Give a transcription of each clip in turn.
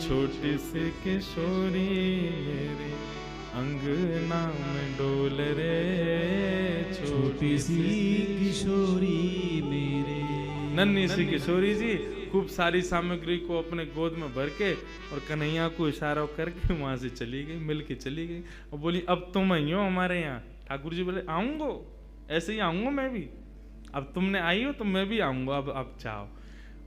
छोटी सी किशोरी मेरे अंगना में डोल रे, छोटी सी किशोरी मेरे। नन्ही सी किशोरी जी खूब सारी सामग्री को अपने गोद में भर के और कन्हैया को इशारा करके वहां से चली गई, मिल के चली गई और बोली अब तुम आई हो हमारे यहाँ। ठाकुर जी बोले आऊंगो, ऐसे ही आऊंगा मैं भी, अब तुमने आई हो तो मैं भी आऊंगा, अब चाहो।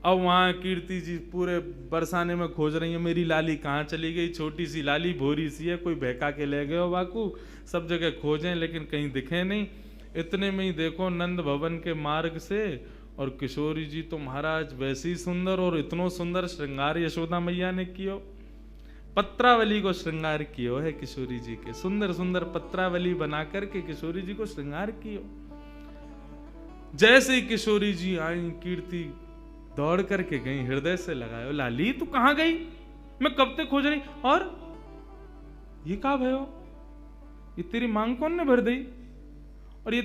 अब वहाँ कीर्ति जी पूरे बरसाने में खोज रही है मेरी लाली कहाँ चली गई। छोटी सी लाली भोरी सी है, कोई बहका के ले गए हो बाकू, सब जगह खोजें लेकिन कहीं दिखे नहीं। इतने में ही देखो नंद भवन के मार्ग से और किशोरी जी तो महाराज वैसे ही सुंदर, और इतनो सुंदर श्रृंगार यशोदा मैया ने कियो, पत्रावली को श्रृंगार कियो है किशोरी जी के, सुंदर सुंदर पत्रावली बना करके किशोरी जी को श्रृंगार कियो। जैसे ही किशोरी जी आई कीर्ति दौड़ करके गई, हृदय से लगायो, लाली तू कहां गई, मैं कब तक खोज रही, और ये कहा भयो, ये तेरी मांग कौन ने भर दी, और ये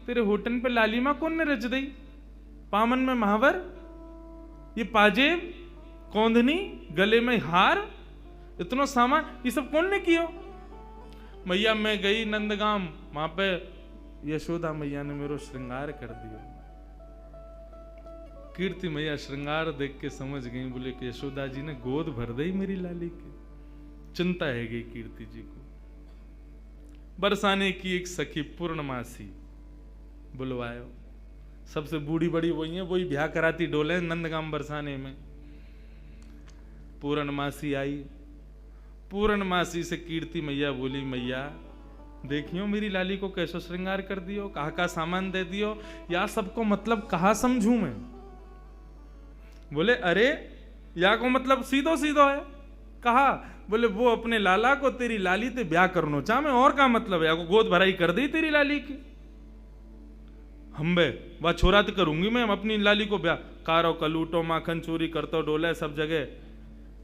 तेरे होटन पे लाली मां कौन ने रच दी, पामन में महावर, ये पाजेब, कौंधनी, गले में हार, इतना सामान ये सब कौन ने कियो। मैया मैं गई नंदगाम, वहां पे यशोदा मैया ने मेरा श्रृंगार कर दिया। कीर्ति मैया श्रृंगार देख के समझ गई, बोले कि यशोदा जी ने गोद भर दी मेरी लाली की। चिंता है गई कीर्ति जी को। बरसाने की एक सखी पूर्णमासी बुलवायो, सबसे बूढ़ी बड़ी वही है, वही ब्याह कराती डोले नंदगाम बरसाने में। पूर्णमासी आई, पूर्णमासी से कीर्ति मैया बोली मैया देखियो मेरी लाली को कैसे श्रृंगार कर दियो, कहा का सामान दे दियो, या सबको मतलब कहा समझू मैं। बोले अरे या को मतलब सीधो सीधो है, कहा बोले वो अपने लाला को तेरी लाली ते ब्याह करनो चाह में, और का मतलब है, या को गोद भराई कर दी तेरी लाली की। हम्बे वह छोरा तो करूंगी मैं अपनी लाली को ब्याह, कारो कलूटो माखन चोरी करतो डोले सब जगह,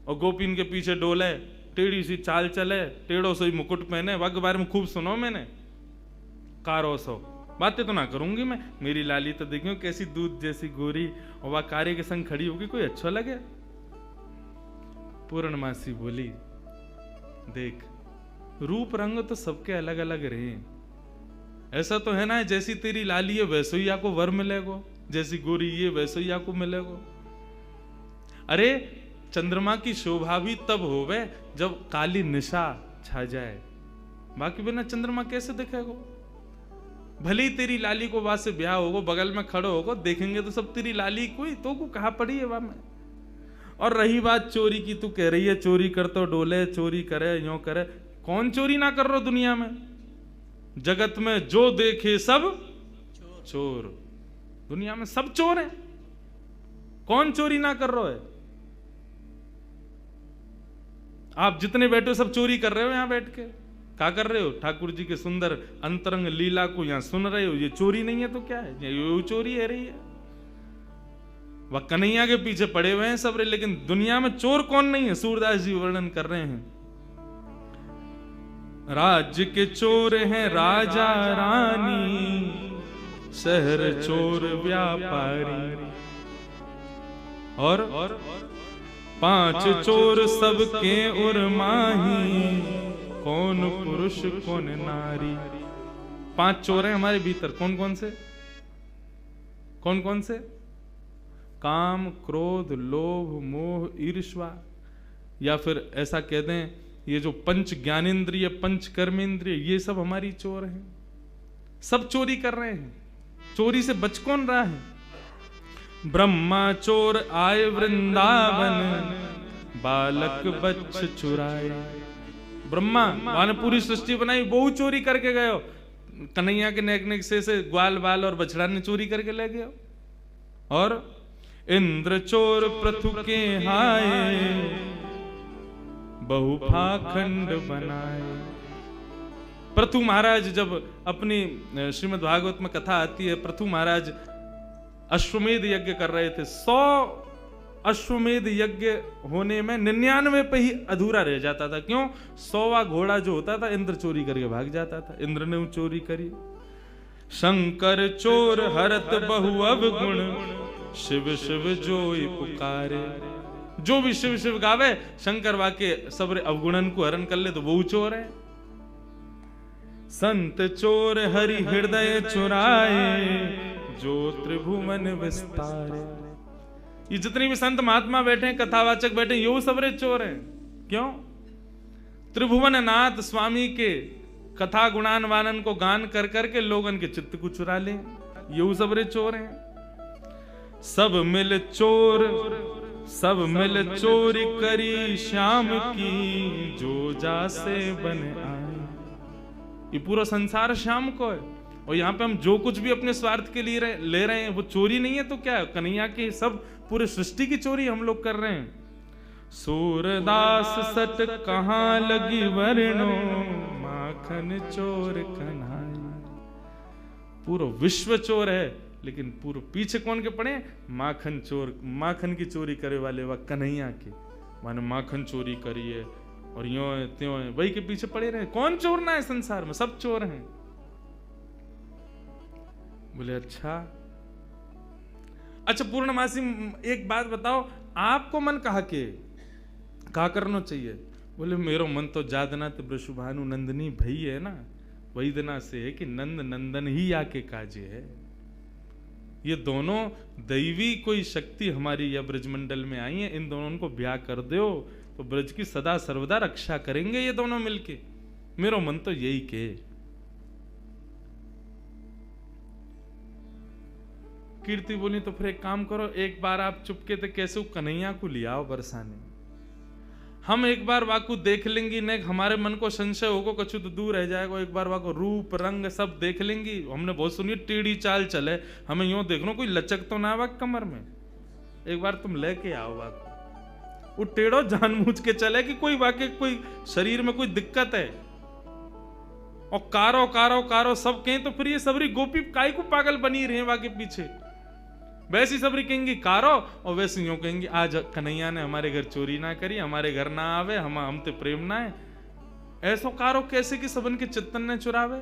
और गोपीन के पीछे डोले, टेढ़ी सी चाल चले, टेढ़ो से मुकुट पहने, वग बारे में खूब सुनो मैंने, कारो सो बातें तो ना करूंगी मैं। मेरी लाली तो देखियो कैसी दूध जैसी गोरी, और वह कार्य के संग खड़ी होगी, कोई अच्छा लगे। पूर्णमासी बोली देख रूप रंग तो सबके अलग अलग रहे, ऐसा तो है ना जैसी तेरी लाली है वैसे ही आपको वर मिलेगो, जैसी गोरी ये वैसे ही आपको मिलेगो। अरे चंद्रमा की शोभा भी तब होवे जब काली निशा छा जाए, बाकी बिना चंद्रमा कैसे दिखेगो। भले ही तेरी लाली को वहां से ब्याह होगो, बगल में खड़ो होगो, देखेंगे तो सब तेरी लाली कोई तो को कहा पड़ी है वहां में। और रही बात चोरी की, तू कह रही है चोरी कर तो डोले, चोरी करे यो करे, कौन चोरी ना कर रहा दुनिया में, जगत में जो देखे सब चोर, दुनिया में सब चोर हैं, कौन चोरी ना कर रहा है। आप जितने बैठे हो सब चोरी कर रहे हो, यहां बैठ के क्या कर रहे हो, ठाकुर जी के सुंदर अंतरंग लीला को यहां सुन रहे हो, ये चोरी नहीं है तो क्या है, ये चोरी है रही है। वह कन्हैया के पीछे पड़े हुए हैं सब रे, लेकिन दुनिया में चोर कौन नहीं है, सूरदास जी वर्णन कर रहे हैं। राज्य के चोर हैं राजा रानी, शहर चोर व्यापारी, और 5 चोर सबके उर्माही, कौन पुरुष कौन नारी। 5 चोर हैं हमारे भीतर, कौन कौन से, कौन कौन से, काम क्रोध लोभ मोह ईर्ष्या, या फिर ऐसा कह दें ये जो पंच ज्ञानेंद्रिय पंच कर्मेंद्रिय, ये सब हमारी चोर हैं, सब चोरी कर रहे हैं। चोरी से बच कौन रहा है। ब्रह्मा चोर आए वृंदावन, बालक बच्च चुराए। ब्रह्मा ने पूरी सृष्टि बनाई, वो चोरी करके गए, कन्हैया के नेक नेक से ग्वाल बाल और बछड़ा ने चोरी करके ले गए। और इंद्र चोर पृथु के हाय, बहु पाखंड बनाए। पृथु महाराज जब अपनी श्रीमद् भागवत में कथा आती है, पृथु महाराज अश्वमेध यज्ञ कर रहे थे। 100 अश्वमेध यज्ञ होने में 99 पे ही अधूरा रह जाता था। क्यों? 100वां घोड़ा जो होता था इंद्र चोरी करके भाग जाता था। इंद्र ने चोरी करी। शंकर चोर हरत बहु अवगुण, शिव शिव जोई पुकारे। जो भी शिव शिव गावे, शंकर वाके सबरे अवगुणन को हरण कर ले तो वो चोर है। संत चोर हरि हृदय चुराए, जो त्रिभुवन विस्तारे। ये जितने भी संत महात्मा बैठे हैं, कथावाचक बैठे हैं, यो सबरे चोर हैं। क्यों? त्रिभुवन नाथ स्वामी के कथा गुणान वानन को गान कर करके लोगन के चित्त को चुरा ले, यो सबरे चोर हैं। सब मिल चोर, सब मिल चोरी करी श्याम की, जो जासे बन आए। ये पूरा संसार श्याम को है, और यहाँ पे हम जो कुछ भी अपने स्वार्थ के लिए ले रहे हैं वो चोरी नहीं है तो क्या है? कन्हैया की सब पूरे सृष्टि की चोरी हम लोग कर रहे हैं। सूरदास सट कहाँ लगी वर्णो, माखन चोर कन्हैया। पूरा विश्व चोर है, लेकिन पूरे पीछे कौन के पड़े? माखन चोर, माखन की चोरी करे वाले वह कन्हैया के, माने माखन चोरी करी है और यो है त्यों है, वही के पीछे पड़े रहे। कौन चोर ना है संसार में? सब चोर हैं। बोले अच्छा पूर्णमासी एक बात बताओ, आपको मन कहा करना चाहिए? बोले मेरो मन तो जादनाथ वृषभानु नंदनी भई है ना, वही दिना से है कि नंद नंदन ही आके काजे है। ये दोनों दैवी कोई शक्ति हमारी या ब्रजमंडल में आई है, इन दोनों को ब्याह कर दो तो ब्रज की सदा सर्वदा रक्षा करेंगे ये दोनों मिलके। मेरो मन तो यही के। कीर्ति बोली तो फिर एक काम करो, एक बार आप चुपके थे कैसे कन्हैया को ले आओ बरसाने, हम एक बार वाकू देख लेंगी, ने हमारे मन को संशय होगा कछु तो दूर रह जाएगा। एक बार वाको रूप रंग सब देख लेंगी। हमने बहुत सुनी टेढ़ी चाल चले, हमें यूं देख लो कोई लचक तो ना वाक कमर में। एक बार तुम लेके आओ वाको, वो टेढ़ो जानबूझ के चले कि कोई वाके कोई शरीर में कोई दिक्कत है, और कारो कारो कारो सब कहें तो फिर ये सबरी गोपी काई को पागल बनी रहे वाके पीछे। वैसी सबरी कहेंगी कारो, और वैसे यूं कहेंगी आज कन्हैया ने हमारे घर चोरी ना करी, हमारे घर ना आवे, हम ते प्रेम ना है। ऐसो कारो कैसे कि सबन के चित्तन ने चुरावे।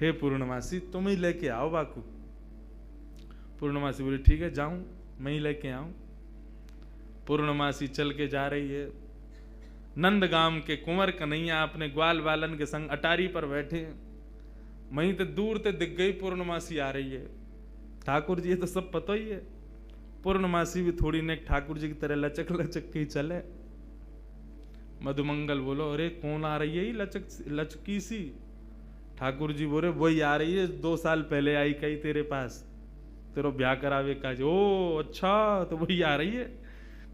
हे पूर्णमासी तुम ही लेके आओ बाकू। पूर्णमासी बोली ठीक है जाऊं, मैं ही लेके आऊं। पूर्णमासी चल के जा रही है। नंदगाम के कुंवर कन्हैया अपने ग्वाल बालन के संग अटारी पर बैठे, वहीं ते दूर ते दिख गई पूर्णमासी आ रही है। ठाकुर जी तो सब पता ही है, पूर्णमासी भी थोड़ी ने ठाकुर जी की तरह लचक लचक के चले। मधुमंगल बोलो अरे कौन आ रही है लचकी सी? ठाकुर जी बोले वही आ रही है, 2 साल पहले आई कही तेरे पास, तेरा ब्याह करावे काज। ओ अच्छा, तो वही आ रही है।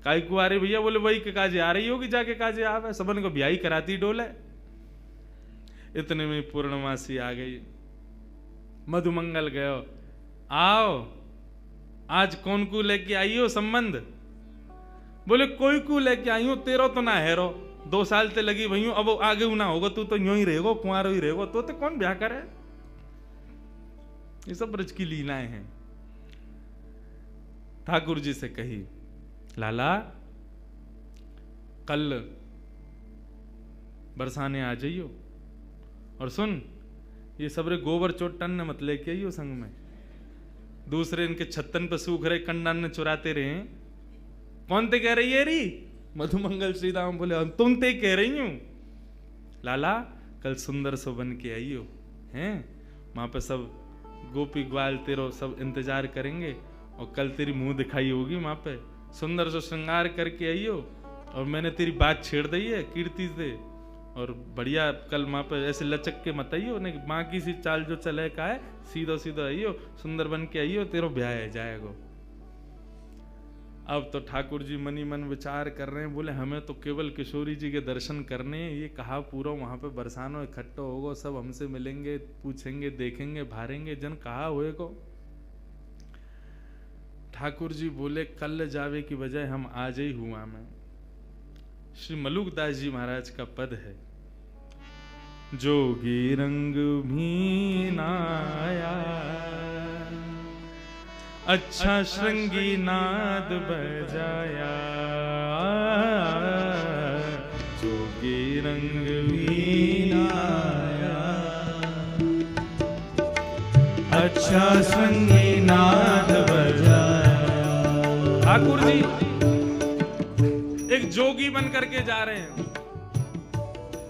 काई को आ रही भैया? बोले वही के काजे आ रही होगी, जाके काजे आवे, सबन को ब्याह ही कराती डोले। इतने में पूर्णमासी आ गई। मधुमंगल गयो, आओ आज कौन को लेके आई हो संबंध? बोले कोई को लेके आई हो, तेरो तो ना हेरो, 2 साल ते लगी भई, अब आगे ना होगा, तू तो यूं ही रहेगो, कुंवारो ही रहेगो, तो कौन ब्याह करे? ये सब ब्रज की लीलाएं हैं। ठाकुर जी से कही लाला कल बरसाने आ जाइयो, और सुन ये सबरे गोबर चोटन ने मत लेके आइयो संग में, दूसरे इनके छत्तन पर सूख रहे कंडन ने चुराते रहे। कौन ते कह रही है री? मधुमंगल श्रीराम बोले तुम ते कह रही हूं। लाला कल सुंदर सो बन के आइयो, हैं वहां पे सब गोपी ग्वाल तेरो सब इंतजार करेंगे, और कल तेरी मुंह दिखाई होगी वहां पे, सुंदर सो श्रृंगार करके आइयो। और मैंने तेरी बात छेड़ दी है कीर्ति से, और बढ़िया कल वहां पे ऐसे लचक के मत आइयो, नहीं माँ की सी चाल जो चले का है, सीधो सीधो आइयो, सुंदर बन के आइयो, तेरो ब्याह है जाएगो। अब तो ठाकुर जी मनी मन विचार कर रहे हैं, बोले हमें तो केवल किशोरी जी के दर्शन करने, ये कहा पूरा वहां पे बरसानो इकट्ठा होगा, सब हमसे मिलेंगे, पूछेंगे, देखेंगे, भारेंगे, जन कहा हुए को। ठाकुर जी बोले कल जावे की बजाय हम आज ही हुआ में। श्री मलुकदास जी महाराज का पद है, जोगी रंग भी नाया, अच्छा श्रृंगी नाद बजाया, जोगी रंग भी नाया, अच्छा श्रृंगी नाद बजाया। ठाकुर जी जोगी बन करके जा रहे हैं।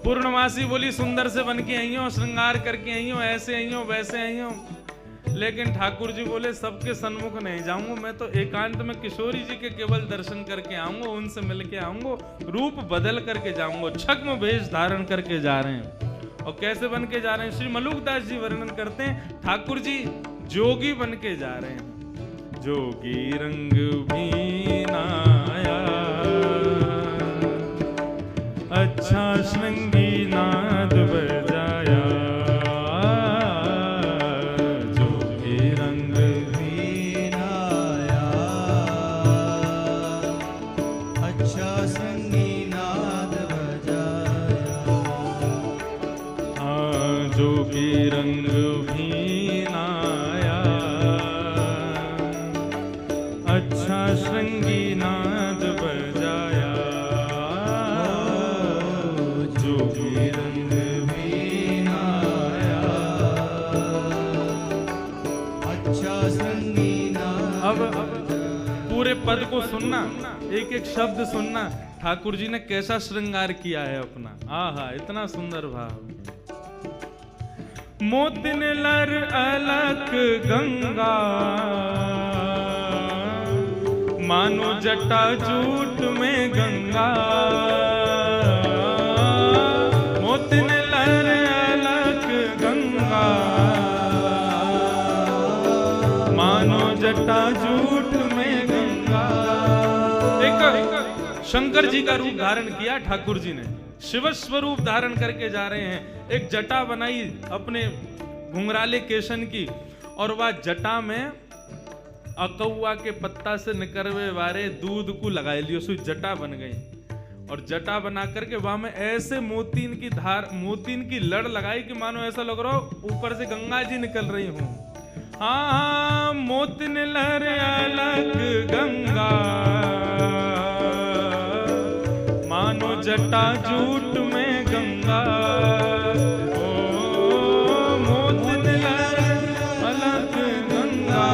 पूर्णमासी बोली सुंदर से बन के आई हो, श्रृंगार करके आई हो, ऐसे आई हो, वैसे आई हो। लेकिन ठाकुर जी बोले सबके सन्मुख नहीं जाऊंगा, मैं तो एकांत में किशोरी जी के केवल दर्शन करके आऊंगा, उनसे मिल के आऊंगा, रूप बदल करके जाऊंगा। छद्म वेश धारण करके जा रहे हैं। और कैसे बन के जा रहे हैं? श्री मलुकदास जी वर्णन करते हैं, ठाकुर जी जोगी बन के जा रहे हैं। जोगी रंग बीनाया, अच्छा श्रृंगी नाद बजाया। जोगी रंग भीनाया, अच्छा श्रृंगी नाद बजाया। जोगी रंग भीनाया, अच्छा श्रृंगी नाद। अब पूरे पद को सुनना, एक एक शब्द सुनना, ठाकुर जी ने कैसा श्रृंगार किया है अपना। आहा, इतना सुंदर भाव। मोतिन लर अलक गंगा, मानो जटा जूट में गंगा। मोतिन लर अलक गंगा, मानो जटा जूट में गंगा। एक शंकर जी का रूप धारण किया ठाकुर जी ने, शिव स्वरूप धारण करके जा रहे हैं। एक जटा बनाई अपने घुंघराले केशन की, और वह जटा में अकौआ के पत्ता से निकलवे वाले दूध को लगाए लियो, सो जटा बन गई। और जटा बना करके वहां में ऐसे मोतीन की धार, मोतीन की लड़ लगाई कि मानो ऐसा लग रहा हो ऊपर से गंगा जी निकल रही हूं। हाँ, मोतिन लहर अलग गंगा, मानो जटा जूट में गंगा। ओ मोतिन लहर अलग गंगा,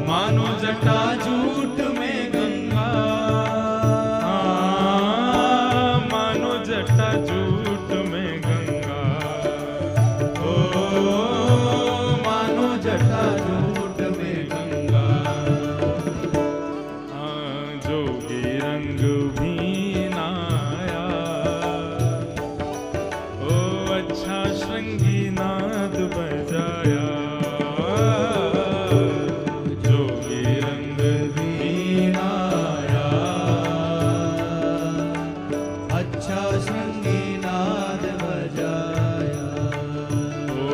मानो जटा जूट में गंगा। मानो जटा जूट में गंगा। ओ मानो जटा जूट में गंगा। जोगी रंग भीनाया, ओ अच्छा श्रृंगी नाद बजाया। जोगी रंग भीनाया, अच्छा श्रृंगी नाद बजाया। ओ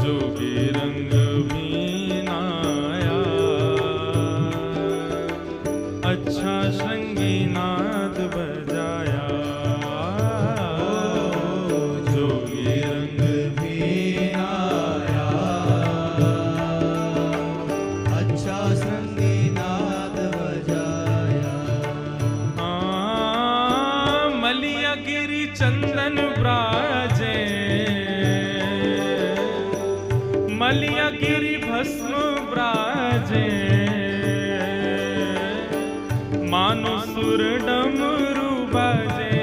जोगी रंग भीनाया, अच्छा श्रृंगी नाद बजाया। जोगी रंग भीनाया, अच्छा श्रृंगी नाद बजाया। मलिया गिरी चंदन ब्राजे, मलिया गिरी भस्म ब्राजे। मानो सुर डमरू बाजे।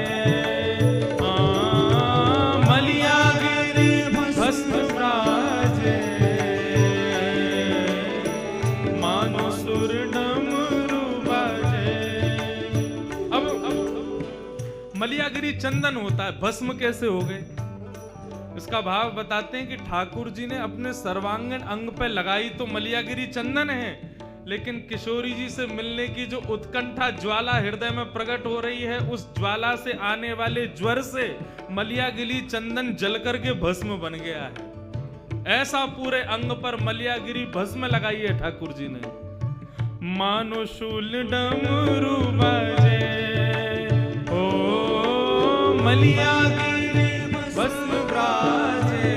मलिया गिरी भस्म ब्राजे, मानो सुर डमरू बाजे। अब मलियागिरी चंदन होता है, भस्म कैसे हो गए? इसका भाव बताते हैं कि ठाकुर जी ने अपने सर्वांगीण अंग पे लगाई तो मलियागिरी चंदन है, लेकिन किशोरी जी से मिलने की जो उत्कंठा ज्वाला हृदय में प्रकट हो रही है, उस ज्वाला से आने वाले ज्वर से मलियागिरी चंदन जल करके भस्म बन गया है। ऐसा पूरे अंग पर मलियागिरी भस्म लगाई है ठाकुर जी ने। मानो शूल डमरू बाजे, ओ मलियागिरी भस्म ब्राजे।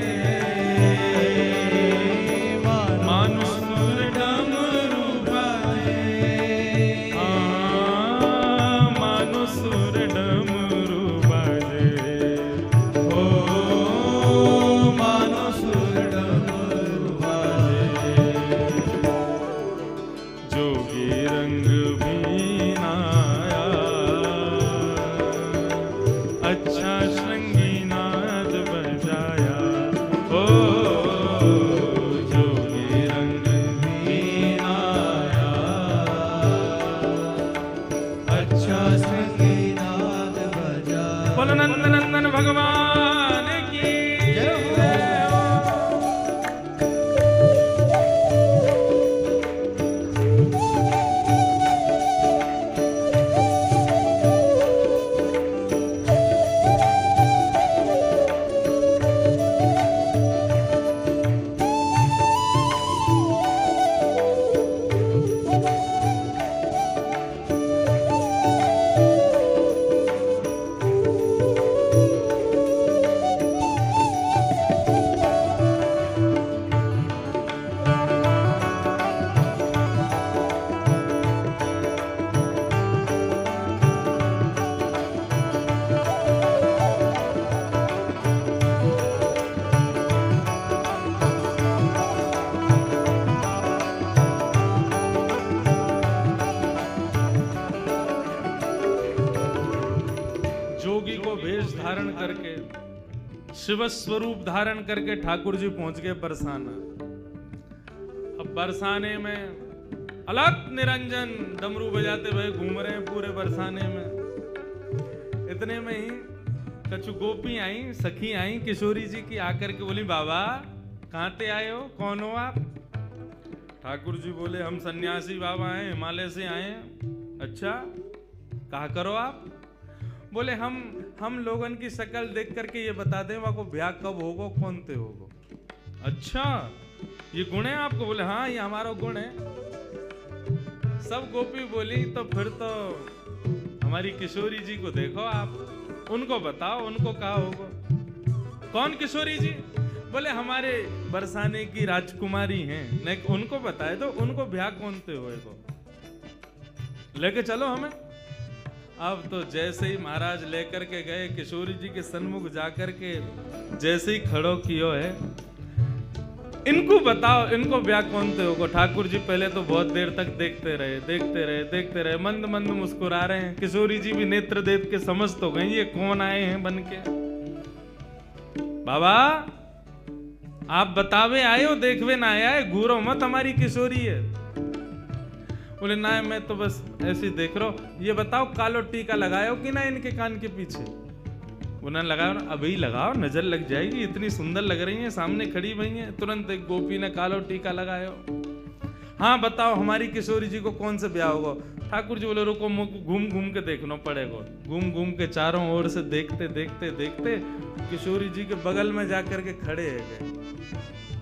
मानो सुर डमरू बाजे, मानो सुर डमरू बाजे। ओ मानो सुर डमरू बाजे। जोगी रंग भी ना आया, अच्छा श्रृंगी नाद बजाया। ओ जोगी रंग भी ना आया, अच्छा श्रृंगी नाद बजाया। बोलो नंद नंदन भगवान की जय हो। जोगी को वेश धारण करके, शिव स्वरूप धारण करके ठाकुर जी पहुंच गए बरसाना। अब बरसाने में अलग निरंजन डमरू बजाते हुए घूम रहे हैं पूरे बरसाने में। इतने में ही कछु गोपी आई, सखी आई किशोरी जी की, आकर के बोली बाबा कहाँ से आए हो, कौन हो आप? ठाकुर जी बोले हम सन्यासी बाबा हैं, हिमालय से आए हैं। अच्छा कहा करो आप? बोले हम लोगन की शक्ल देख करके ये बता दें वहाँ को ब्याह कब होगा, कौन ते होगा। अच्छा ये गुण है आपको? बोले हाँ ये हमारा गुण है। सब गोपी बोली तो फिर तो हमारी किशोरी जी को देखो आप, उनको बताओ उनको कहा होगा। कौन किशोरी जी? बोले हमारे बरसाने की राजकुमारी हैं, नहीं उनको बताए तो उनको ब्याह कौन ते होएगा, लेके चलो हमें। अब तो जैसे ही महाराज लेकर के गए किशोरी जी के सन्मुख जाकर के जैसे ही खड़ो कियो है, इनको बताओ इनको ब्याह कौन थे होगा। ठाकुर जी पहले तो बहुत देर तक देखते रहे, मंद मंद मुस्कुरा रहे हैं। किशोरी जी भी नेत्र देख के समझ तो गई ये कौन आए हैं बन के। बाबा आप बतावे आए हो, देखवे ना आया है, घूरो मत हमारी किशोरी है। बोले ना मैं तो बस ऐसे ही देख रहा हूं। ये बताओ कालो टीका लगाओ कि ना इनके कान के पीछे? उन्होंने लगाओ ना, अभी लगाओ नजर लग जाएगी, इतनी सुंदर लग रही हैं, सामने खड़ी हुई हैं। तुरंत एक गोपी ने कालो टीका लगायो। हाँ बताओ हमारी किशोरी जी को कौन से ब्याह होगा? ठाकुर जी बोले रुको घूम घूम के देखना पड़ेगा। घूम घूम के चारों ओर से देखते देखते देखते किशोरी जी के बगल में जाकर के खड़े है गए।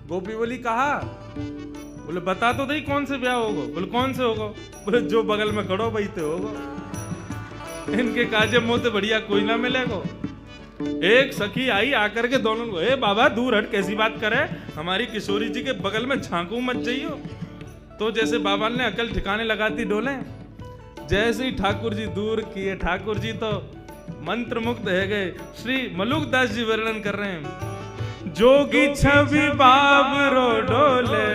गोपी बोली कहा? बोले बता तो दही कौन से ब्याह होगा। बोले कौन से होगा? बोले जो बगल में खड़ो वही तो होगा। इनके काजे मुंह से बढ़िया कोई ना मिलेगा। एक सखी आई आकर के दोनों को, ए बाबा दूर हट, कैसी बात करे, हमारी किशोरी जी के बगल में झांकू मत जाइयो। तो जैसे बाबा ने अकल ठिकाने लगाती डोले, जैसे ही ठाकुर जी दूर किए, ठाकुर जी तो मंत्र मुक्त है गए। श्री मलुकदास जी वर्णन कर रहे हैं, जोगी छवि बाबरो डोले,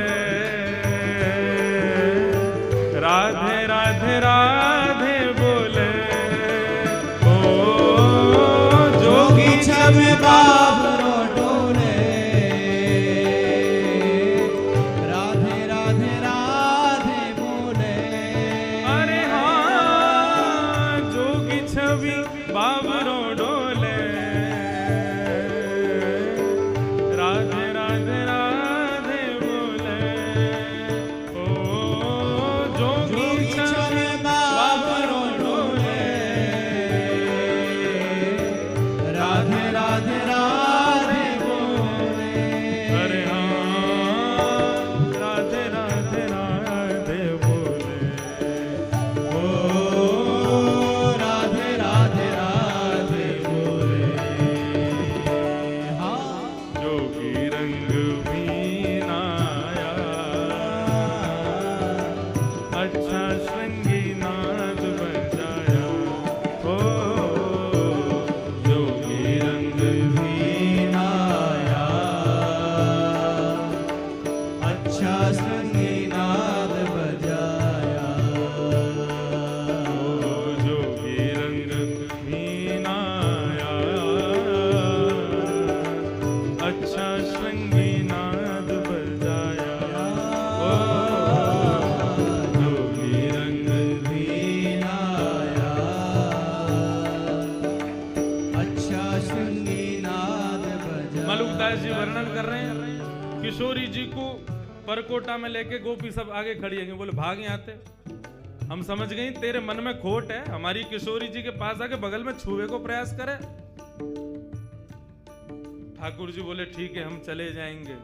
राधे राधे राधे बोले। ओ जोगी छवि बाबरो डोले, राधे राधे राधे बोले। अरे हाँ जोगी छवि बाबरो डोले, राधे राधे राधे बोले। ओ जोगी छवि बाबरो किशोरी जी को परकोटा में लेके गोपी सब आगे खड़ी है, बोले भाग यहाँ आते, हम समझ गई तेरे मन में खोट है, हमारी किशोरी जी के पास आके बगल में छुए को प्रयास करे। ठाकुर जी बोले ठीक है हम चले जाएंगे,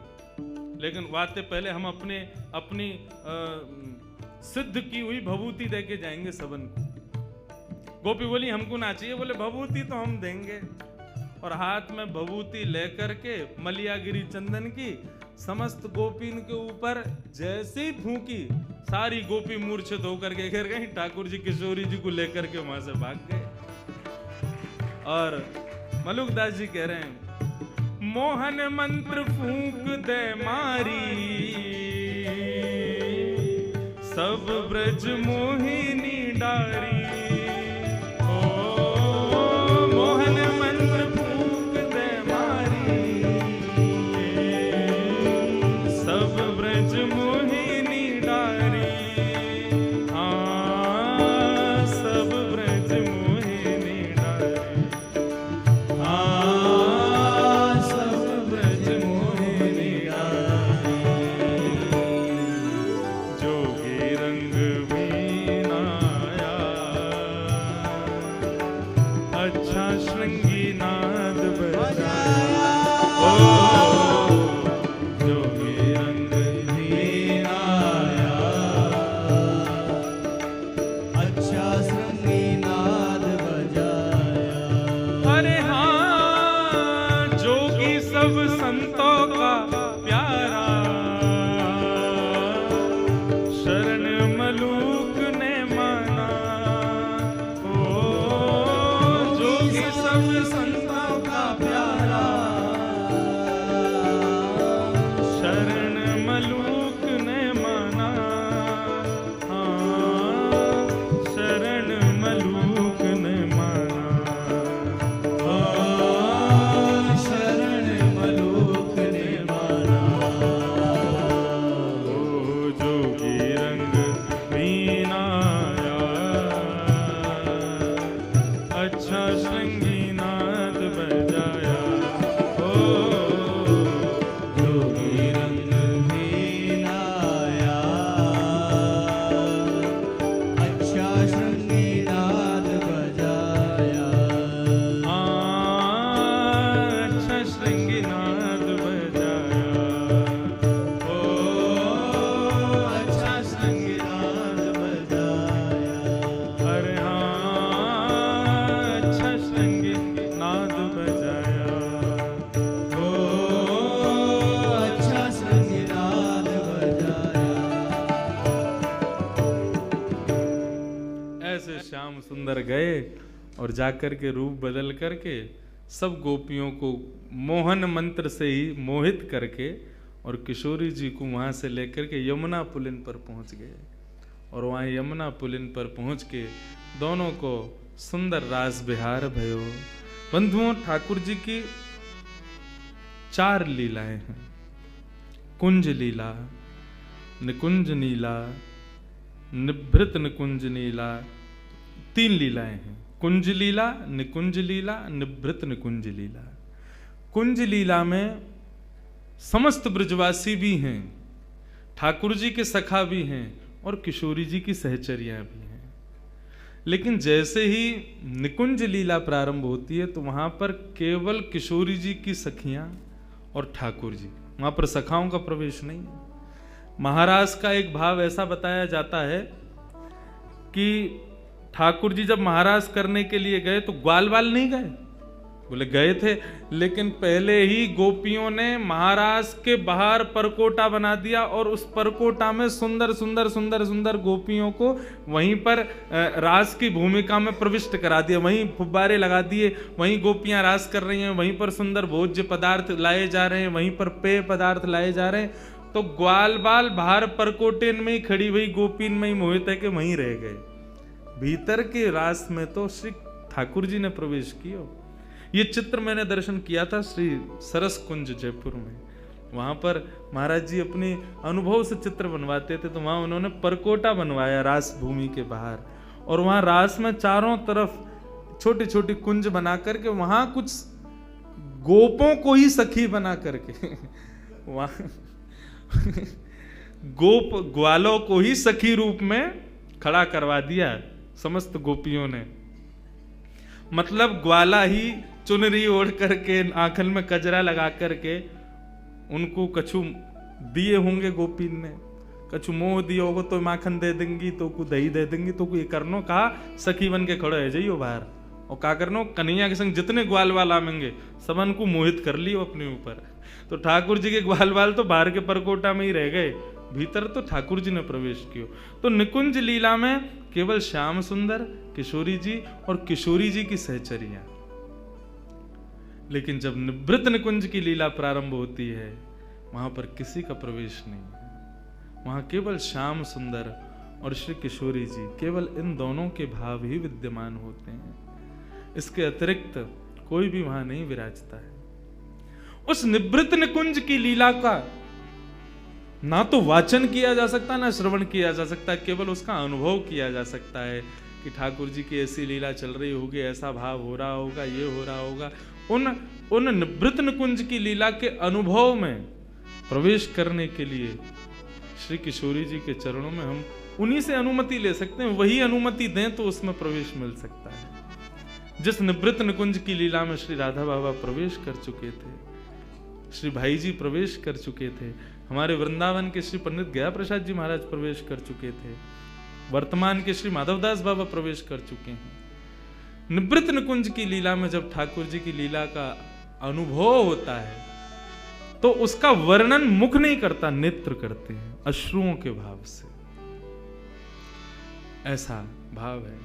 लेकिन वाते पहले हम अपनी सिद्ध की हुई भभूति देके जाएंगे सबन को। गोपी बोली हमको ना चाहिए, बोले भभूति तो हम देंगे। और हाथ में भभूति लेकर के मलियागिरी चंदन की समस्त गोपीन के ऊपर जैसे ही फूंकी, सारी गोपी मूर्छित होकर के गिर गई। ठाकुर जी किशोरी जी को लेकर के वहां से भाग गए। और मलुकदास जी कह रहे हैं मोहन मंत्र फूंक दे मारी, सब ब्रज मोहिनी डारी। मोहन मंत्र फूंक दे मारी, सब ब्रज मोहिनी डारी। हाँ सब ब्रज मोहिनी डारी, हाँ सब ब्रज मोहिनी डारी। जोगी रंग वीणाया, अच्छा श्रृंगी नाद बजाया। ओ जोगी रंग वीणाया, अच्छा श्रृंगी नाद बजाया। अरे हाँ जोगी सब संतों का प्यारा, शरण मलूक ने माना। ओ जोगी सब संतों का प्यारा, शरण मलूक ने माना। हाँ शरण मलूक ने माना। हाँ शरण मलूक ने माना। ओ जोगी रंग वीणाया, अच्छा श्रृंगी नाद बजाया। ओ जोगी रंग वीणाया, अच्छा श्रृंगी नाद बजाया। हाँ अच्छा श्रृंगी नाद बजाया। ओ अच्छा श्रृंगी नाद बजाया। अरे हाँ अच्छा श्रृंगी नाद बजाया। ओ अच्छा श्रृंगी नाद बजाया। ऐसे श्याम सुंदर गए और जाकर के रूप बदल करके सब गोपियों को मोहन मंत्र से ही मोहित करके और किशोरी जी को वहां से लेकर के यमुना पुलिन पर पहुंच गए। और वहां यमुना पुलिन पर पहुंच के दोनों को सुंदर रास विहार भयो। बंधुओं ठाकुर जी की 4 लीलाएं हैं। कुंज लीला, निकुंज नीला, निभृत निकुंज नीला, 3 लीलाएं हैं। कुंज लीला, निकुंज लीला, निभृत निकुंज लीला। कुंज लीला में समस्त ब्रजवासी भी हैं, ठाकुर जी के सखा भी हैं और किशोरी जी की सहचर्यां भी हैं। लेकिन जैसे ही निकुंज लीला प्रारंभ होती है तो वहां पर केवल किशोरी जी की सखियां और ठाकुर जी, वहां पर सखाओं का प्रवेश नहीं है। महाराज का एक भाव ऐसा बताया जाता है कि ठाकुर जी जब महाराज करने के लिए गए तो ग्वाल बाल नहीं गए, बोले गए थे, लेकिन पहले ही गोपियों ने महाराज के बाहर परकोटा बना दिया और उस परकोटा में सुंदर सुंदर सुंदर सुंदर गोपियों को वहीं पर रास की भूमिका में प्रविष्ट करा दिया। वहीं फुब्बारे लगा दिए, वहीं गोपियां रास कर रही हैं, वहीं पर सुंदर भोज्य पदार्थ लाए जा रहे हैं, वहीं पर पेय पदार्थ लाए जा रहे हैं। तो ग्वाल बाल बाहर परकोटे में ही खड़ी हुई गोपीन में ही मोहित है कि वहीं रह गए। भीतर के रास में तो श्री ठाकुर जी ने प्रवेश किया। ये चित्र मैंने दर्शन किया था श्री सरस कुंज जयपुर में। वहां पर महाराज जी अपने अनुभव से चित्र बनवाते थे, तो वहां उन्होंने परकोटा बनवाया रास भूमि के बाहर, और वहां रास में चारों तरफ छोटी छोटी कुंज बना करके वहां कुछ गोपों को ही सखी बना करके वहां गोप ग्वालों को ही सखी रूप में खड़ा करवा दिया समस्त गोपियों ने। मतलब ग्वाला ही चुनरी ओढ़ करके आंखल में कजरा लगा करके उनको कछु दिए होंगे गोपीन ने, कछु मोह दिए होगा तो माखन दे देंगी, तो को दही दे देंगी, तो को ये करनो कहा सखी बन के खड़ो है जाइयो बाहर, और का करनो कन्हैया के संग जितने ग्वाल वाल आवेंगे सबन को मोहित कर लियो अपने ऊपर। तो ठाकुर जी के ग्वाल वाल तो बाहर के परकोटा में ही रह गए, भीतर तो ठाकुर जी ने प्रवेश किया। तो निकुंज लीला में केवल श्याम सुंदर, किशोरी जी और किशोरी जी की सहचरियां। लेकिन जब निवृत्त निकुंज की लीला प्रारंभ होती है वहां पर किसी का प्रवेश नहीं है, वहां केवल श्याम सुंदर और श्री किशोरी जी, केवल इन दोनों के भाव ही विद्यमान होते हैं। इसके अतिरिक्त कोई भी वहां नहीं विराजता है। उस निवृत्त निकुंज की लीला का ना तो वाचन किया जा सकता ना श्रवण किया जा सकता, केवल उसका अनुभव किया जा सकता है कि ठाकुर जी की ऐसी लीला चल रही होगी, ऐसा भाव हो रहा होगा, ये हो रहा होगा। उन निवृत्त निकुंज की लीला के अनुभव में प्रवेश करने के लिए श्री किशोरी जी के चरणों में हम उन्हीं से अनुमति ले सकते हैं, वही अनुमति दें तो उसमें प्रवेश मिल सकता है। जिस निवृत्त निकुंज की लीला में श्री राधा बाबा प्रवेश कर चुके थे, श्री भाई जी प्रवेश कर चुके थे, हमारे वृंदावन के श्री पंडित गया प्रसाद जी महाराज प्रवेश कर चुके थे, वर्तमान के श्री माधवदास बाबा प्रवेश कर चुके हैं। निवृत्त निकुंज की लीला में जब ठाकुर जी की लीला का अनुभव होता है तो उसका वर्णन मुख नहीं करता, नेत्र करते हैं अश्रुओं के भाव से। ऐसा भाव है।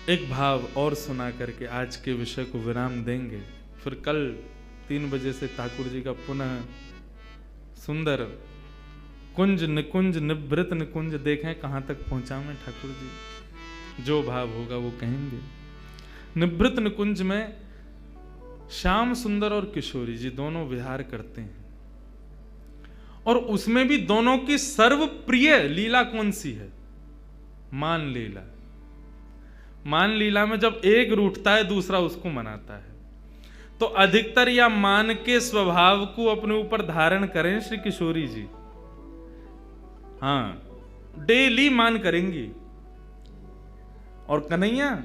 एक भाव और सुना करके आज के विषय को विराम देंगे, फिर कल 3 बजे से ठाकुर जी का पुनः सुंदर कुंज निकुंज निवृत्त निकुंज देखें कहां तक पहुंचा में ठाकुर जी, जो भाव होगा वो कहेंगे। निवृत्त निकुंज में श्याम सुंदर और किशोरी जी दोनों विहार करते हैं, और उसमें भी दोनों की सर्वप्रिय लीला कौन सी है? मान लीला। मान लीला में जब एक रूठता है दूसरा उसको मनाता है, तो अधिकतर या मान के स्वभाव को अपने ऊपर धारण करें श्री किशोरी जी। हाँ, डेली मान करेंगी, और कन्हैया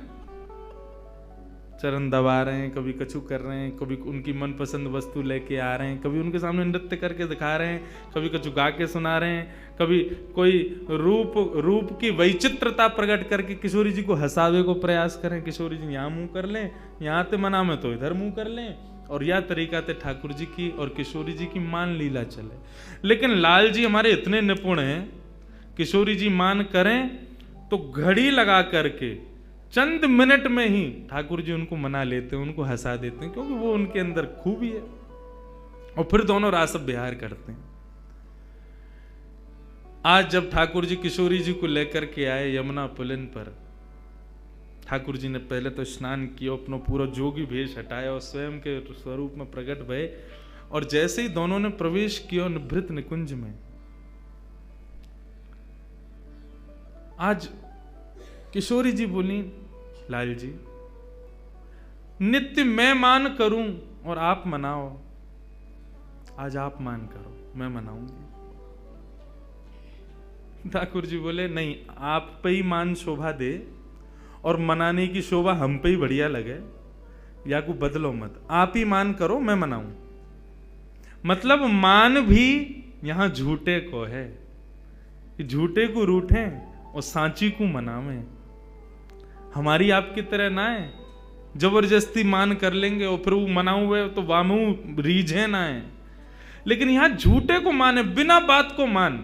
चरण दबा रहे हैं, कभी कछु कर रहे हैं, कभी उनकी मनपसंद वस्तु लेके आ रहे हैं, कभी उनके सामने नृत्य करके दिखा रहे हैं, कभी कछु गा के सुना रहे हैं, कभी कोई रूप की वैचित्रता प्रकट करके किशोरी जी को हंसावे को प्रयास करें। किशोरी जी यहाँ मुंह कर लें, यहाँ ते मना में तो इधर मुंह कर लें, और यह तरीका ते ठाकुर जी की और किशोरी जी की मान लीला चले। लेकिन लाल जी हमारे इतने निपुण हैं, किशोरी जी मान करें तो घड़ी लगा करके चंद मिनट में ही ठाकुर जी उनको मना लेते हैं, उनको हंसा देते हैं, क्योंकि वो उनके अंदर खूबी है। और फिर दोनों रास विहार करते हैं। आज जब ठाकुर जी किशोरी जी को लेकर के आए यमुना पुलिन पर, ठाकुर जी ने पहले तो स्नान किया, अपना पूरा जोगी भेष हटाया और स्वयं के स्वरूप में प्रकट भये, और जैसे ही दोनों ने प्रवेश किया निवृत्त निकुंज में, आज किशोरी जी बोली, लाल जी नित्य मैं मान करूं और आप मनाओ, आज आप मान करो, मैं मनाऊंगी। ठाकुर जी बोले नहीं, आप पे ही मान शोभा दे और मनाने की शोभा हम पे ही बढ़िया लगे, या को बदलो मत, आप ही मान करो, मैं मनाऊं। मतलब मान भी यहां झूठे को है, कि झूठे को रूठे और सांची को मनावे। हमारी आपकी तरह ना है जबरदस्ती मान कर लेंगे और फिर वो मनाऊ हुए तो वामू रीझे ना है। लेकिन यहां झूठे को माने, बिना बात को मान।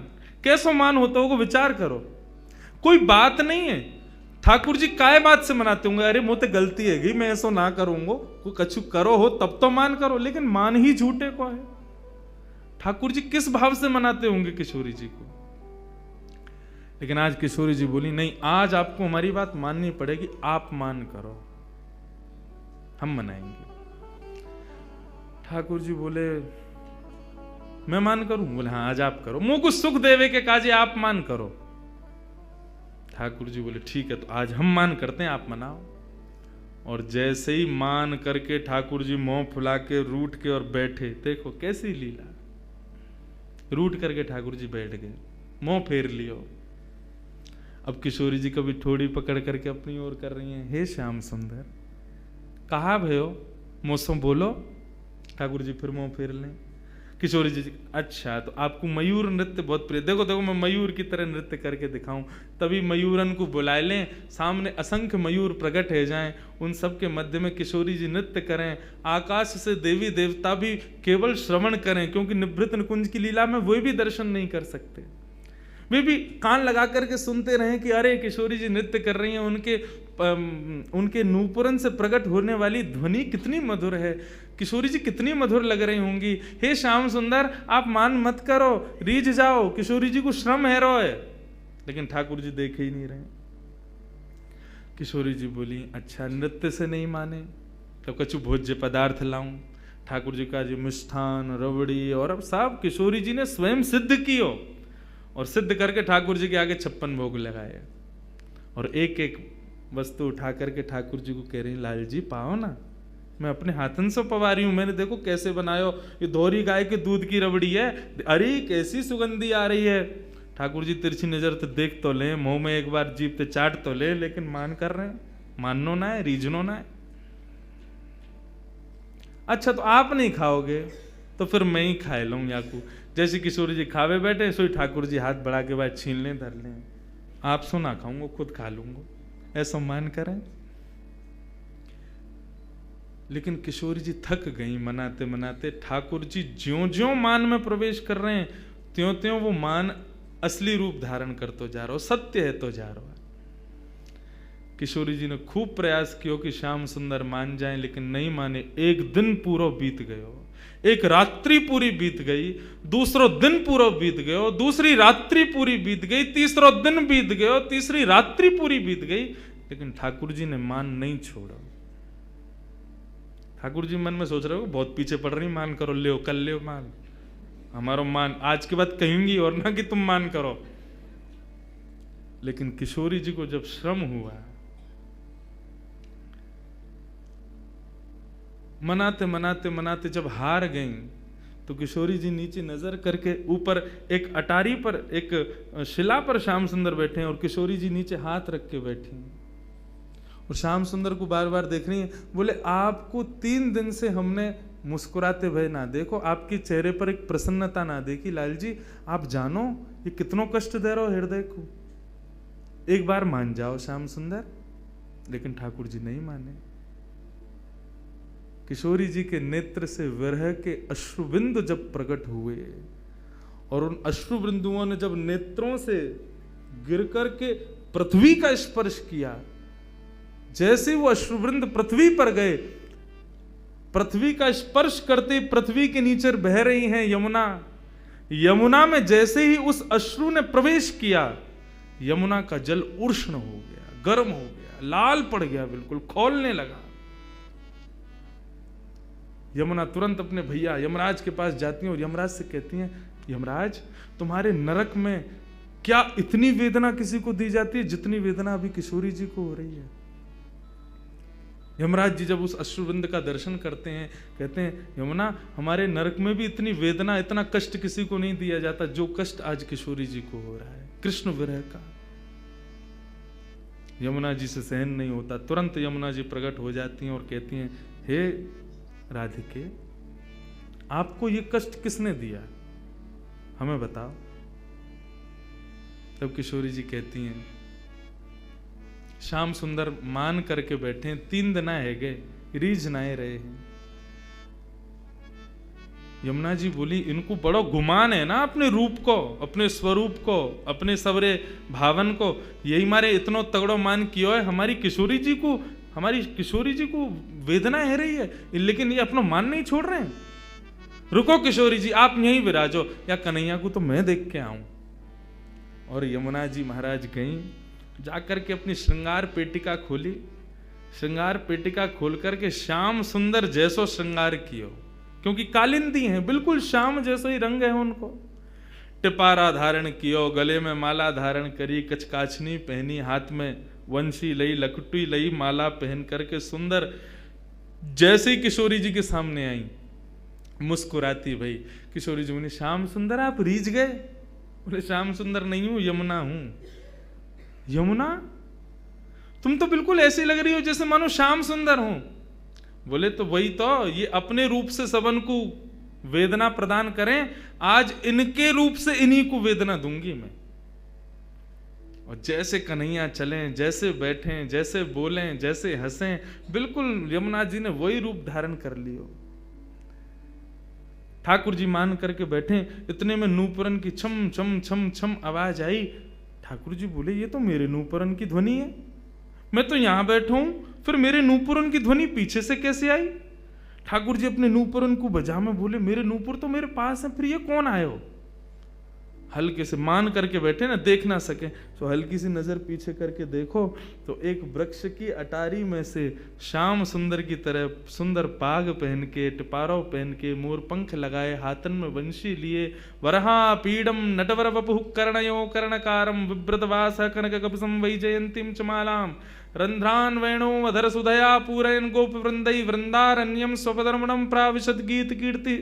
कैसो मान होता होगा विचार करो, कोई बात नहीं है। ठाकुर जी काय बात से मनाते होंगे, अरे मोते गलती है गई, मैं ऐसा ना करूंगा, कोई कछु करो हो तब तो मान करो, लेकिन मान ही झूठे को है। ठाकुर जी किस भाव से मनाते होंगे किशोरी जी को। लेकिन आज किशोरी जी बोली नहीं, आज आपको हमारी बात माननी पड़ेगी, आप मान करो, हम मनाएंगे। ठाकुर जी बोले मैं मान करूं? बोले हाँ आज आप करो, मुंह को सुख देवे के काजे आप मान करो। ठाकुर जी बोले ठीक है, तो आज हम मान करते हैं, आप मनाओ। और जैसे ही मान करके ठाकुर जी मुंह फुला के रूठ के और बैठे, देखो कैसी लीला। रूठ करके ठाकुर जी बैठ गए, मुंह फेर लियो। अब किशोरी जी कभी ठोड़ी पकड़ करके अपनी ओर कर रही हैं, हे श्याम सुंदर कहा भयो मौसम बोलो। ठाकुर जी फिर मुंह फेर लें। किशोरी जी, अच्छा तो आपको मयूर नृत्य बहुत प्रिय, देखो देखो मैं मयूर की तरह नृत्य करके दिखाऊं, तभी मयूरन को बुला लें, सामने असंख्य मयूर प्रकट हो जाएं, उन सब के मध्य में किशोरी जी नृत्य करें, आकाश से देवी देवता भी केवल श्रवण करें, क्योंकि निभृत निकुंज की लीला में वे भी दर्शन नहीं कर सकते, वे भी कान लगा करके सुनते रहें कि अरे किशोरी जी नृत्य कर रही हैं, उनके नूपुरन से प्रकट होने वाली ध्वनि कितनी मधुर है, किशोरी जी कितनी मधुर लग रही होंगी। हे श्याम सुंदर आप मान मत करो, रीझ जाओ, किशोरी जी को श्रम है रोए। लेकिन ठाकुर जी देखे ही नहीं रहे। किशोरी जी बोली, अच्छा नृत्य से नहीं माने तो कछु भोज्य पदार्थ लाऊं। ठाकुर जी का जी मिष्ठान रबड़ी और अब सब किशोरी जी ने स्वयं सिद्ध कियो, और सिद्ध करके ठाकुर जी के आगे 56 भोग लगाए, और एक एक वस्तु उठा करके ठाकुर जी को कह रही, लाल जी पाओ ना, मैं अपने हाथन से पवा रही हूं, मैंने देखो कैसे बनायो, ये दोहरी गाय के दूध की रबड़ी है, अरे कैसी सुगंधी आ रही है। ठाकुर जी तिरछी नजर तो देख तो ले, मुंह में एक बार जीभ ते चाट तो ले, लेकिन मान कर रहे हैं, माननो ना है, रीझनो ना है। अच्छा तो आप नहीं खाओगे तो फिर मैं ही खाए लूं याकू। जैसे किशोरी जी खावे बैठे, सोई ठाकुर जी हाथ बढ़ा के बाद छीन लें धर लें, आप सो ना खाऊंगा खुद खा लूंगा, ऐसा मान करें। लेकिन किशोरी जी थक गई मनाते मनाते। ठाकुर जी ज्यों ज्यों मान में प्रवेश कर रहे हैं त्यों त्यों वो मान असली रूप धारण करते जा रहा हो, सत्य है तो जा रहा है। किशोरी जी ने खूब प्रयास किया कि श्याम सुंदर मान जाएं, लेकिन नहीं माने। एक दिन पूरा बीत गयो, एक रात्रि पूरी बीत गई, दूसरो दिन पूरा बीत गयो, दूसरी रात्रि पूरी बीत गई, तीसरो दिन बीत गयो, तीसरी रात्रि पूरी बीत गई, लेकिन ठाकुर जी ने मान नहीं छोड़ा। ठाकुर जी मन में सोच रहे हो बहुत पीछे पड़ रही, मान करो, ले कल ले मान, हमारो मान आज के बाद कहेंगी और ना कि तुम मान करो। लेकिन किशोरी जी को जब श्रम हुआ, मनाते मनाते मनाते जब हार गईं, तो किशोरी जी नीचे नजर करके ऊपर एक अटारी पर, एक शिला पर श्याम सुंदर बैठे हैं, और किशोरी जी नीचे हाथ रख के बैठी हैं, और श्याम सुंदर को बार बार देख रही हैं। बोले आपको 3 दिन से हमने मुस्कुराते भय ना देखो, आपके चेहरे पर एक प्रसन्नता ना देखी, लाल जी आप जानो ये कितनो कष्ट दे रहे हो हृदय को, एक बार मान जाओ श्याम सुंदर। लेकिन ठाकुर जी नहीं माने। किशोरी जी के नेत्र से विरह के अश्रुबिंदु जब प्रकट हुए, और उन अश्रुबिंदुओं ने जब नेत्रों से गिर करके पृथ्वी का स्पर्श किया, जैसे वो अश्रुबिंद पृथ्वी पर गए, पृथ्वी का स्पर्श करते पृथ्वी के नीचे बह रही हैं यमुना, यमुना में जैसे ही उस अश्रु ने प्रवेश किया, यमुना का जल उष्ण हो गया, गर्म हो गया, लाल पड़ गया, बिल्कुल खौलने लगा। यमुना तुरंत अपने भैया यमराज के पास जाती हैं और यमराज से कहती हैं, यमराज तुम्हारे नरक में क्या इतनी वेदना किसी को दी जाती है जितनी वेदना अभी किशोरी जी को हो रही है। यमराज जी जब उस अश्रुबिंद का दर्शन करते हैं, कहते हैं यमुना हमारे नरक में भी इतनी वेदना, इतना कष्ट किसी को नहीं दिया जाता जो कष्ट आज किशोरी जी को हो रहा है, कृष्ण विरह का। यमुना जी से सहन नहीं होता, तुरंत यमुना जी प्रकट हो जाती हैं और कहती हैं, हे राधिके आपको ये कष्ट किसने दिया, हमें बताओ। तब किशोरी जी कहती हैं, श्याम सुंदर मान करके बैठे हैं, 3 दिन है गए, रीझ नाए रहे हैं। यमुना जी बोली, इनको बड़ो गुमान है ना अपने रूप को, अपने स्वरूप को, अपने सवरे भावन को, यही मारे इतनो तगड़ो मान कियो है। हमारी किशोरी जी को वेदना है रही है, लेकिन ये अपना मान नहीं छोड़ रहे हैं। रुको किशोरी जी आप यहीं विराजो, या कन्हैया को तो मैं देख के आऊं। और यमुना जी महाराज गई, जाकर के अपनी श्रृंगार पेटिका खोली, श्रृंगार पेटिका खोल करके श्याम सुंदर जैसो श्रृंगार कियो, क्योंकि कालिंदी हैं, बिल्कुल श्याम जैसो ही रंग है उनको। टिपारा धारण कियो, गले में माला धारण करी, कचकाचनी पहनी, हाथ में वंशी लई, लकटी लई, माला पहन करके सुंदर जैसे ही किशोरी जी के सामने आई, मुस्कुराती भाई किशोरी जी बोली, श्याम सुंदर आप रीझ गए? बोले श्याम सुंदर नहीं हूं, यमुना हूं। यमुना? तुम तो बिल्कुल ऐसी लग रही हो जैसे मानो श्याम सुंदर हो। बोले तो वही तो, ये अपने रूप से सबन को वेदना प्रदान करें, आज इनके रूप से इन्हीं को वेदना दूंगी मैं। और जैसे कन्हैया चलें, जैसे बैठें, जैसे बोलें, जैसे हंसें, बिल्कुल यमुना जी ने वही रूप धारण कर लियो। ठाकुर जी मान करके बैठे, इतने में नूपुरन की छम छम छम छम आवाज आई। ठाकुर जी बोले ये तो मेरे नूपुरन की ध्वनि है, मैं तो यहां बैठा हूं, फिर मेरे नूपुरन की ध्वनि पीछे से कैसे आई? ठाकुर जी अपने नूपुरन को बजा में बोले मेरे नूपुर तो मेरे पास है, फिर ये कौन आए हो? हल्के से मान करके बैठे ना, देख ना सके, तो हल्की सी नजर पीछे करके देखो तो एक वृक्ष की अटारी में से श्याम सुंदर की तरह सुंदर पाग पहन के, टिपारव पहन के, मोर पंख लगाए, हाथन में वंशी लिए, वरहा पीडम नटवर वपुः कर्णयो कर्णकारम विव्रतवास कनक कपिसं वैजयंतीं च मालाम रंध्रान वेणो अधर सुधया पूरयन गोप वृंदई वृंदारण्यम स्वपदर्मणम प्राविशद गीत कीर्ति।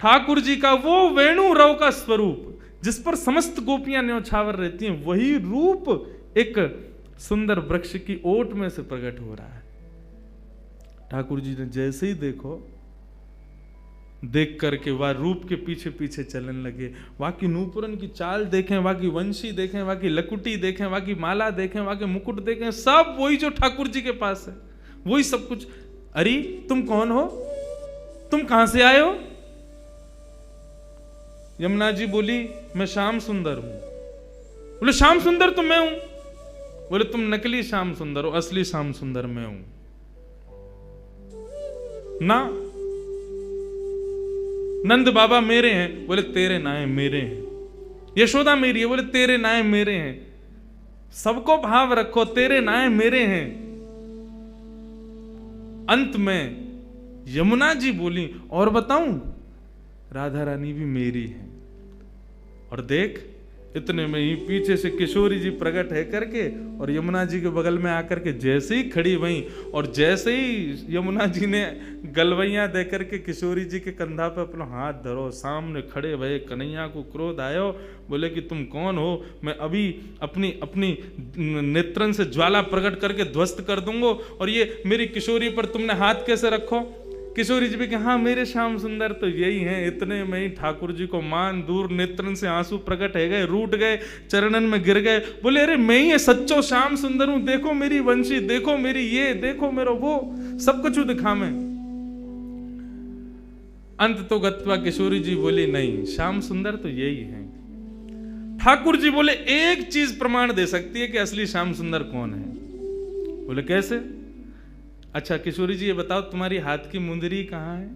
ठाकुर जी का वो वेणु रव का स्वरूप जिस पर समस्त गोपियां न्यौछावर रहती हैं, वही रूप एक सुंदर वृक्ष की ओट में से प्रकट हो रहा है। ठाकुर जी ने जैसे ही देखो, देख करके वह रूप के पीछे पीछे चलने लगे। वहां की नूपुरन की चाल देखें, वहां की वंशी देखें, वहां की लकुटी देखें, वहां की माला देखें, वहां के मुकुट देखें, सब वही जो ठाकुर जी के पास है, वही सब कुछ। अरे तुम कौन हो? तुम कहां से आए हो? यमुना जी बोली मैं श्याम सुंदर हूं। बोले श्याम सुंदर तो मैं हूं। बोले तुम नकली श्याम सुंदर हो, असली श्याम सुंदर मैं हूं ना। नंद बाबा मेरे हैं। बोले तेरे नाए मेरे हैं। यशोदा मेरी है। बोले तेरे नाए मेरे हैं। सबको भाव रखो, तेरे नाए मेरे हैं। अंत में यमुना जी बोली और बताऊं, राधा रानी भी मेरी है। और देख इतने में ही पीछे से किशोरी जी प्रकट है करके और यमुना जी के बगल में आकर के जैसे ही खड़ी वहीं, और जैसे ही यमुना जी ने गलवैया दे करके किशोरी जी के कंधा पे अपना हाथ धरो, सामने खड़े भये कन्हैया को क्रोध आयो। बोले कि तुम कौन हो? मैं अभी अपनी अपनी नेत्रन से ज्वाला प्रकट करके ध्वस्त कर दूंगा, और ये मेरी किशोरी पर तुमने हाथ कैसे रखो? किशोरी जी भी कि हाँ मेरे श्याम सुंदर तो यही हैं। इतने में ही ठाकुर जी को मान दूर नेत्रन से आंसू प्रकट है गए, रूठ गए, चरणन में गिर गए। बोले अरे मैं ही सच्चो श्याम सुंदर हूं, देखो मेरी वंशी, देखो मेरी ये, देखो मेरा वो, सब कुछ दिखा मैं। अंत तो गत्वा किशोरी जी बोली नहीं, श्याम सुंदर तो यही है। ठाकुर जी बोले एक चीज प्रमाण दे सकती है कि असली श्याम सुंदर कौन है। बोले कैसे? अच्छा किशोरी जी ये बताओ तुम्हारी हाथ की मुंदरी कहाँ है?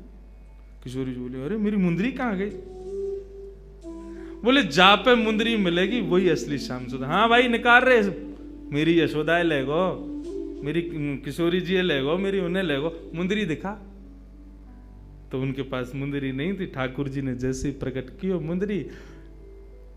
किशोरी जी बोले अरे मेरी मुंदरी कहाँ गई? बोले जा पे मुंदरी मिलेगी वही असली श्याम सुंदर। हाँ भाई निकाल रहे, मेरी यशोदा ले गो, मेरी किशोरी जी ले गो, मेरी उन्हें ले गो, मुंदरी दिखा। तो उनके पास मुंदरी नहीं थी। ठाकुर जी ने जैसे प्रकट की हो मुंदरी,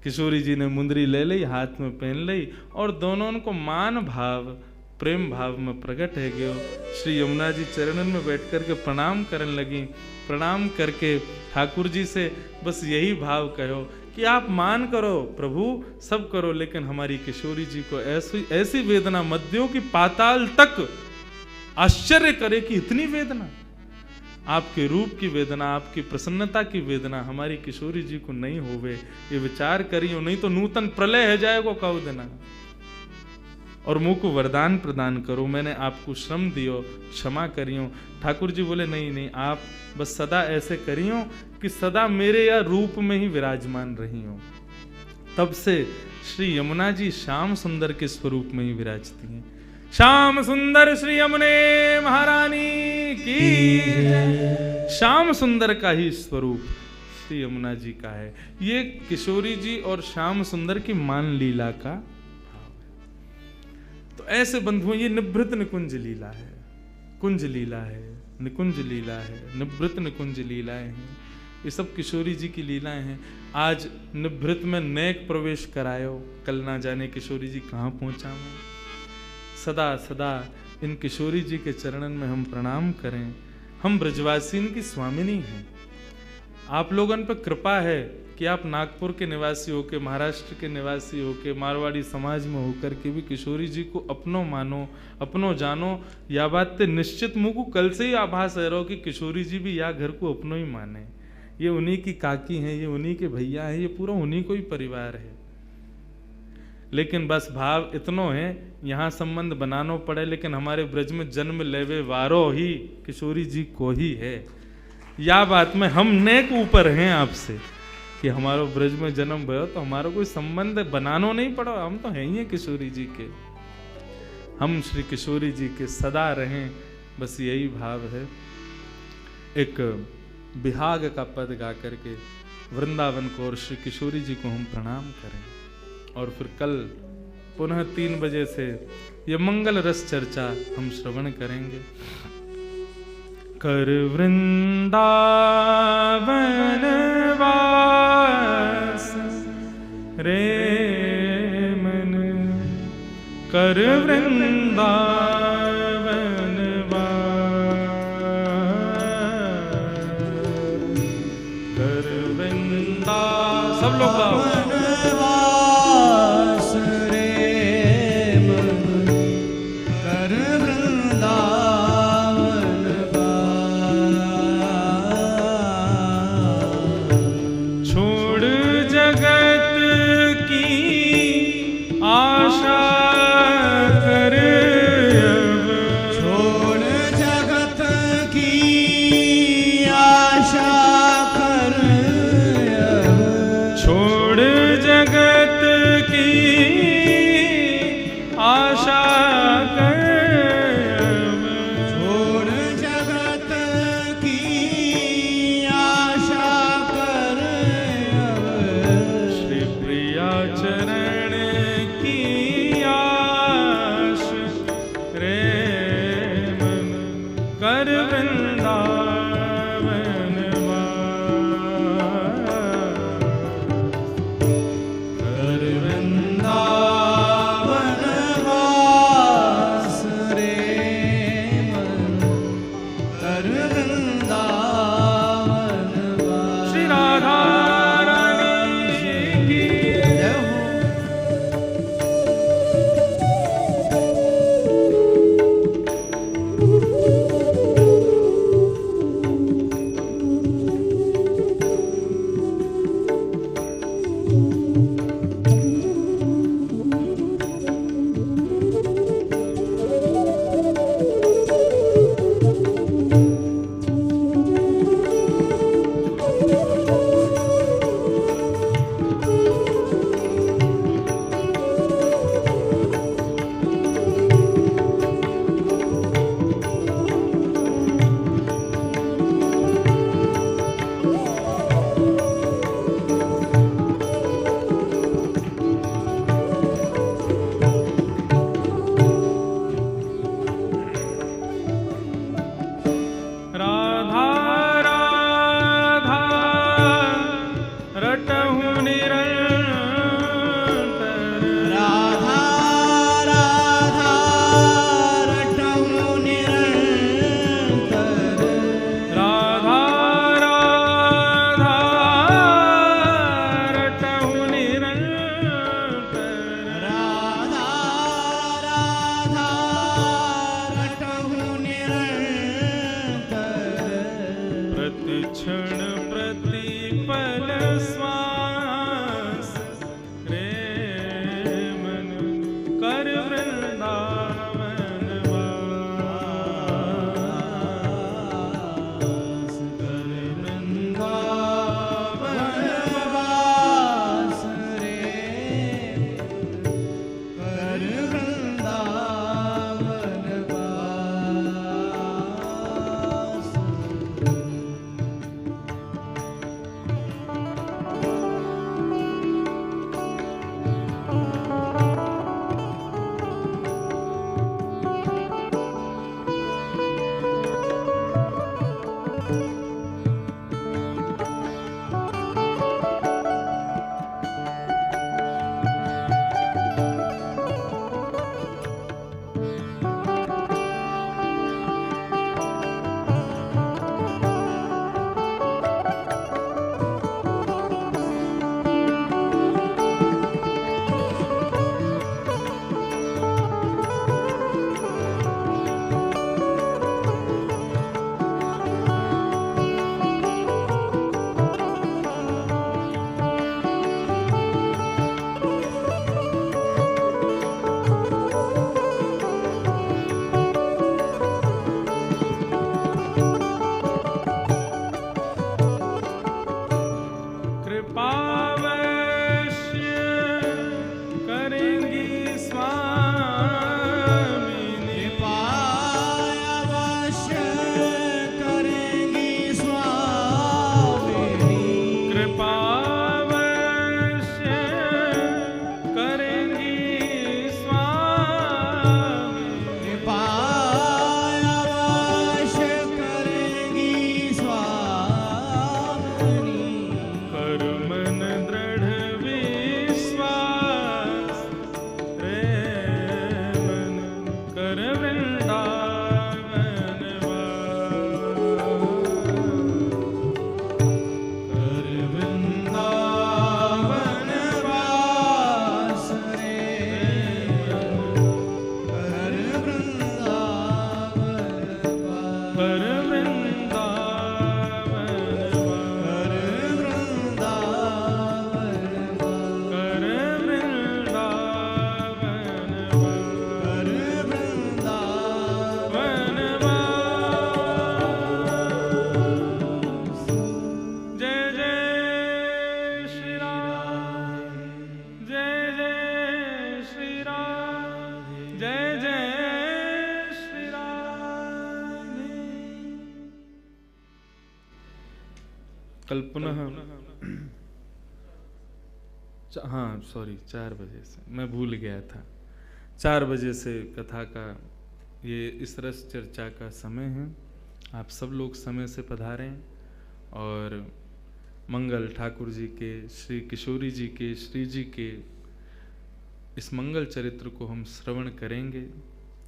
किशोरी जी ने मुंदरी ले ली, हाथ में पहन ली, और दोनों को मान भाव प्रेम भाव में प्रकट है गयो। श्री यमुना जी चरणन में बैठ करके प्रणाम करने लगी। प्रणाम करके ठाकुर जी से बस यही भाव कहो कि आप मान करो प्रभु, सब करो, लेकिन हमारी किशोरी जी को ऐसी ऐसी वेदना मत दो कि पाताल तक आश्चर्य करे कि इतनी वेदना। आपके रूप की वेदना, आपकी प्रसन्नता की वेदना हमारी किशोरी जी को नहीं होवे, ये विचार करियो, नहीं तो नूतन प्रलय है जाएगो कहो देना। और मुंह को वरदान प्रदान करो, मैंने आपको श्रम दियो, क्षमा करियो। ठाकुर जी बोले नहीं नहीं, आप बस सदा ऐसे करियो कि सदा मेरे या रूप में ही विराजमान रही हो। तब से श्री यमुना जी श्याम सुंदर के स्वरूप में ही विराजती हैं। श्याम सुंदर श्री यमुने महारानी की। श्याम सुंदर का ही स्वरूप श्री यमुना जी का है। ये किशोरी जी और श्याम सुंदर की मान लीला का भाव है। तो ऐसे बंधुओं ये निभृत निकुंज लीला है, कुंज लीला है, निकुंज लीला है, निभृत निकुंज लीलाएं हैं। ये सब किशोरी जी की लीलाएं हैं। आज निभृत में नेक प्रवेश करायो, कल ना जाने किशोरी जी कहाँ पहुंचा मैं। सदा सदा इन किशोरी जी के चरणन में हम प्रणाम करें। हम ब्रजवासी इनकी स्वामिनी हैं। आप लोगों पर कृपा है कि आप नागपुर के निवासी होके, महाराष्ट्र के निवासी होके, मारवाड़ी समाज में होकर के भी किशोरी जी को अपनो मानो, अपनो जानो। या बात ते निश्चित मुझको कल से ही आभास है रहो कि किशोरी जी भी या घर को अपनो ही माने। ये उन्हीं की काकी हैं, ये उन्हीं के भैया हैं, ये पूरा उन्हीं को ही परिवार है। लेकिन बस भाव इतनो है, यहाँ संबंध बनानो पड़े, लेकिन हमारे ब्रज में जन्म लेवे वारो ही किशोरी जी को ही है। या बात में हम नेक ऊपर हैं आपसे कि हमारो ब्रज में जन्म भयो तो हमारा कोई संबंध बनानो नहीं पड़ो, हम तो हैं ही किशोरी जी के। हम श्री किशोरी जी के सदा रहें, बस यही भाव है। एक बिहाग का पद गा करके वृंदावन को और श्री किशोरी जी को हम प्रणाम करें, और फिर कल पुनः 3 बजे से ये मंगल रस चर्चा हम श्रवण करेंगे। कर वृंदावन वास रे मन, कर वृंदावन वास, कर वृंदा, सब लोग गाओ। कल पुनः हाँ सॉरी 4 बजे से, मैं भूल गया था, 4 बजे से कथा का ये इस रस चर्चा का समय है। आप सब लोग समय से पधारें और मंगल ठाकुर जी के, श्री किशोरी जी के, श्री जी के इस मंगल चरित्र को हम श्रवण करेंगे।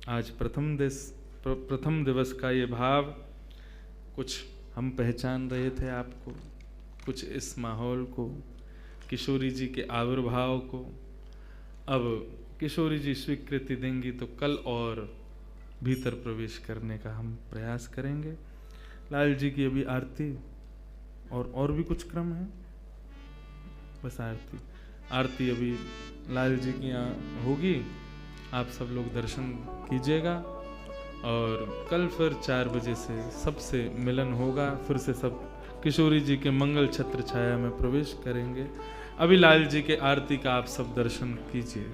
आज प्रथम दिवस का ये भाव कुछ हम पहचान रहे थे आपको, कुछ इस माहौल को, किशोरी जी के आविर्भाव को। अब किशोरी जी स्वीकृति देंगी तो कल और भीतर प्रवेश करने का हम प्रयास करेंगे। लाल जी की अभी आरती और भी कुछ क्रम है, बस आरती अभी लाल जी की यहाँ होगी। आप सब लोग दर्शन कीजिएगा और कल फिर 4 बजे से सबसे मिलन होगा। फिर से सब किशोरी जी के मंगल छत्र छाया में प्रवेश करेंगे। अभी लाल जी के आरती का आप सब दर्शन कीजिए।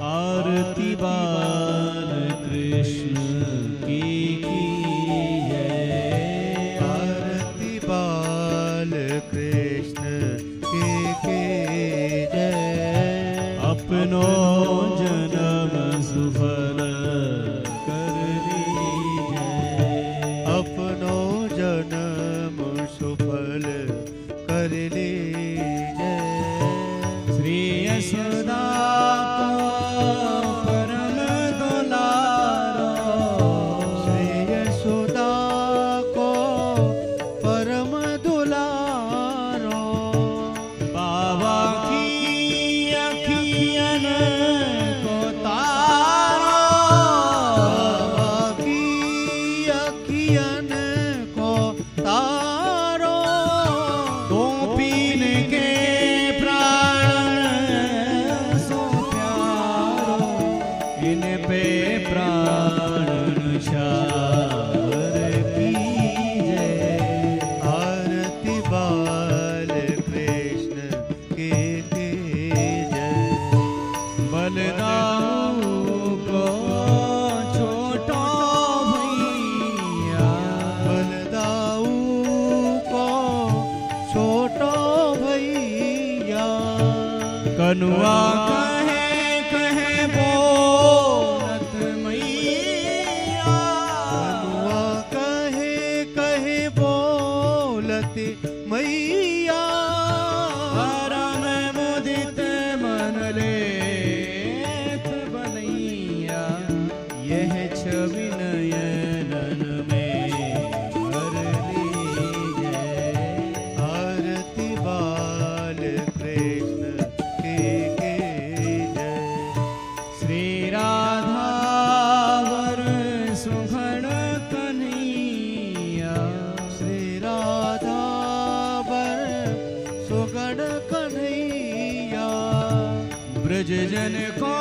आरती कनुआ कहे कहे बोलत मैया, कनुआ कहे कहे बोलत मैया, राम मुदित मन लेत बनैया, यह छवि नयनन में भर लीजै। आरती बाल कृष्ण के जय। श्री राधा वर सुघड़ कन्हैया, श्री राधा वर सुगण कन्हैया, ब्रज जन को